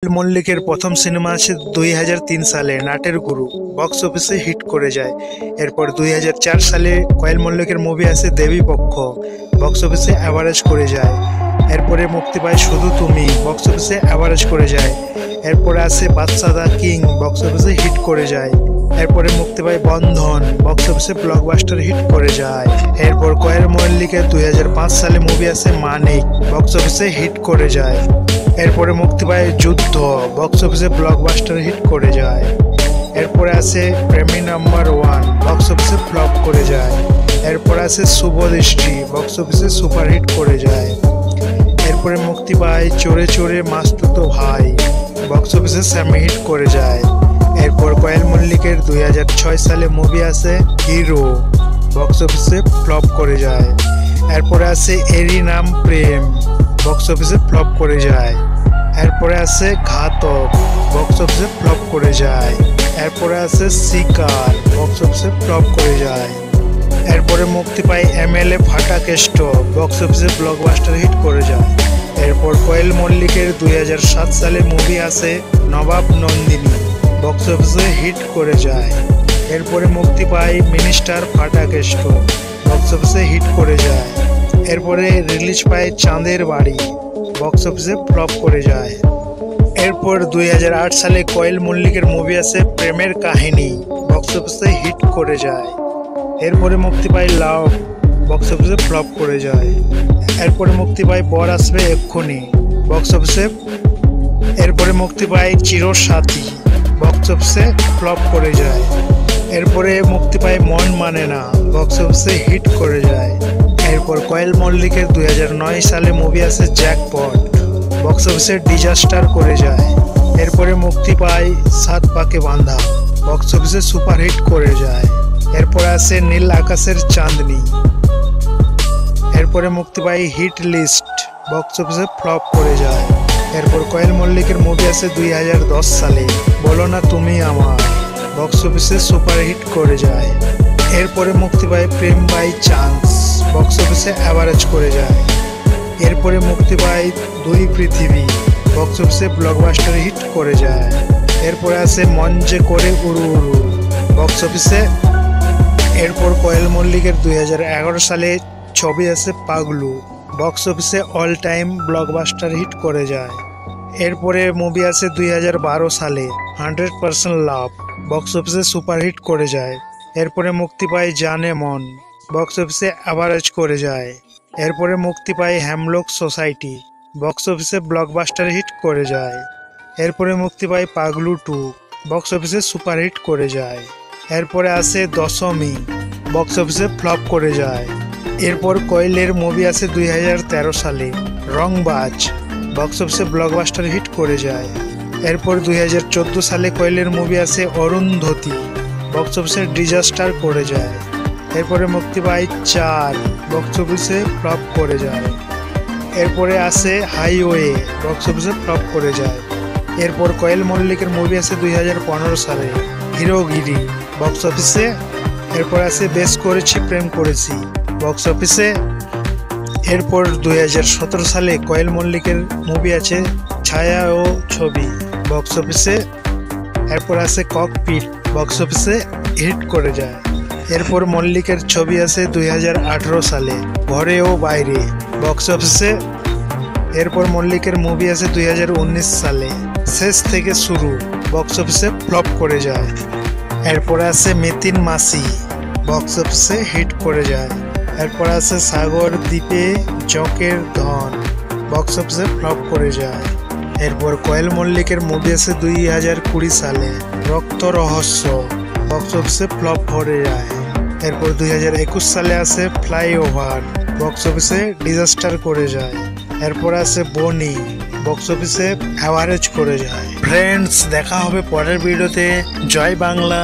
মল্লিকের প্রথম সিনেমা আসে 2003 সালে নাটের গুরু, বক্স অফিসে হিট করে যায়। এরপর 2004 সালে কোয়েল মল্লিকের মুভি আসে দেবী পক্ষ, বক্স অফিসে অ্যাভারেজ করে যায়। এরপরে মুক্তি পায় শুধু তুমি, বক্স অফিসে অ্যাভারেজ করে যায়। এরপরে আসে বাদশা দা কিং, বক্স অফিসে হিট করে যায়। এরপরে মুক্তি পায় বন্ধন, বক্স অফিসে ব্লকবাস্টার হিট করে যায়। এরপর কোয়েল মল্লিকের 2005 সালে মুভি আসে মানিক, বক্স অফিসে হিট করে যায়। এরপরে মুক্তি পায় যুদ্ধ, বক্স অফিসে ব্লকবাস্টার হিট করে যায়। এরপরে আসে প্রেমী নাম্বার 1, বক্স অফিসে ফ্লপ করে যায়। এরপর আসে শুভদৃষ্টি, বক্স অফিসে সুপারহিট করে যায়। এরপরে মুক্তি পায় চোরে চোরে মাস্তুতো ভাই, বক্স অফিসে সেমি হিট করে যায়। এরপর কোয়েল মল্লিকের 2006 সালে মুভি আসে হিরো, বক্স অফিসে ফ্লপ করে যায়। এরপরে আসে এরই নাম প্রেম, বক্স অফিসে ফ্লপ করে যায়। এরপরে আসে ঘাতক, বক্স অফিসে ফ্লপ করে যায়। এরপরে আসে শিকার, বক্স অফিসে ফ্লপ করে যায়। এরপরে মুক্তি পায় এমএলএ ফাটা কেষ্ট, বক্স অফিসে ব্লকবাস্টার হিট করে যায়। এরপর কোয়েল মল্লিকের 2007 সালে মুভি আসে নবাব নন্দিনী, বক্স অফিসে হিট করে যায়। এরপরে মুক্তি পায় মিনিস্টার ফাটা কেষ্ট, বক্স অফিসে হিট করে যায়। এরপরে রিলিজ পায় চাঁদের বাড়ি, বক্স অফিসে ফ্লপ করে যায়। এরপর 2008 সালে কোয়েল মল্লিকের মুভি আসে প্রেমের কাহিনী, বক্স অফিসে হিট করে যায়। এরপরে মুক্তি পায় লাভ, বক্স অফিসে ফ্লপ করে যায়। এরপরে মুক্তি পায় বর আসবে এক্ষুনি, বক্স অফিসে। এরপরে মুক্তি পায় চিরসাথী, বক্স অফিসে ফ্লপ করে যায়। এরপরে মুক্তি পায় মন মানে না, বক্স অফিসে হিট করে যায়। এরপর কোয়েল মল্লিকের 2009 সালে মুভি আসে জ্যাকপট, বক্স অফিসে ডিজাস্টার করে যায়। এরপরে মুক্তি পায় সাত পাকে বাঁধা, বক্স অফিসে সুপারহিট করে যায়। এরপরে আসে নীল আকাশের চাঁদনি। এরপরে মুক্তি পায় হিট লিস্ট, বক্স অফিসে ফ্লপ করে যায়। এরপর কোয়েল মল্লিকের মুভি আসে 2010 সালে বলো না তুমি আমার, বক্স অফিসে সুপারহিট করে যায়। এরপরে মুক্তি পায় প্রেম বাই চান্স, বক্স অফিসে অ্যাভারেজ করে যায়। এরপরে মুক্তি পায় দুই পৃথিবী, বক্স অফিসে ব্লকবাস্টার হিট করে যায়। এরপরে আসে মন যে করে উড়ু উড়ু, বক্স অফিসে। এরপর কোয়েল মল্লিকের 2011 সালে ছবি আসে পাগলু, বক্স অফিসে অল টাইম ব্লকবাস্টার হিট করে যায়। এরপরে মুভি আসে 2012 সালে 100% লাভ, বক্স অফিসে সুপারহিট করে যায়। এরপরে মুক্তি পায় জানে মন, বক্স অফিসে অ্যাভারেজ করে যায়। এরপরে মুক্তি পায় হ্যামলক সোসাইটি, বক্স অফিসে ব্লকবাস্টার হিট করে যায়। এরপরে মুক্তি পায় পাগলু 2, বক্স অফিসে সুপারহিট করে যায়। এরপরে আসে দশমী, বক্স অফিসে ফ্লপ করে যায়। এরপর কোয়েলের মুভি আসে 2013 সালে রংবাজ, বক্স অফিসে ব্লকবাস্টার হিট করে যায়। এরপর 2014 সালে কোয়েলের মুভি আসে অরুন্ধতী, বক্স অফিসে ডিজাস্টার করে যায়। এরপরে মুক্তি পায় 4, বক্স অফিসে ফ্লপ করে যায়। এরপরে আসে হাইওয়ে, বক্স অফিসে ফ্লপ করে যায়। এরপর কোয়েল মল্লিকের মুভি আসে 2015 সালে হিরোগিরি, বক্স অফিসে। এরপর আসে বেশ করেছি প্রেম করেছি, বক্স অফিসে। এরপর 2017 সালে কোয়েল মল্লিকের মুভি আছে ছায়া ও ছবি, বক্স অফিসে। এরপর আসে ককপিট, বক্স অফিসে হিট করে যায়। এরপর মল্লিকের ছবি আছে 2018 সালে ঘরে ও বাইরে, বক্স অফিসে। এরপর মল্লিকের মুভি আছে 2019 সালে শেষ থেকে শুরু, বক্স অফিসে ফ্লপ করে যায়। এরপর আছে মেতিন মাসি, বক্স অফিসে হিট করে যায়। এরপর আছে সাগর দ্বীপে জকের ধন, বক্স অফিসে ফ্লপ করে যায়। এরপর কোয়েল মল্লিকের মুভি আছে 2020 সালে রক্ত রহস্য, বক্স অফিসে ফ্লপ করে যায়। এরপর 2021 সালে আসে ফ্লাইওভার, বক্স অফিসে ডিজাস্টার করে যায়। এরপর আছে বনি, বক্স অফিসে অ্যাভারেজ করে যায়। ফ্রেন্ডস, দেখা হবে পরের ভিডিওতে। জয় বাংলা।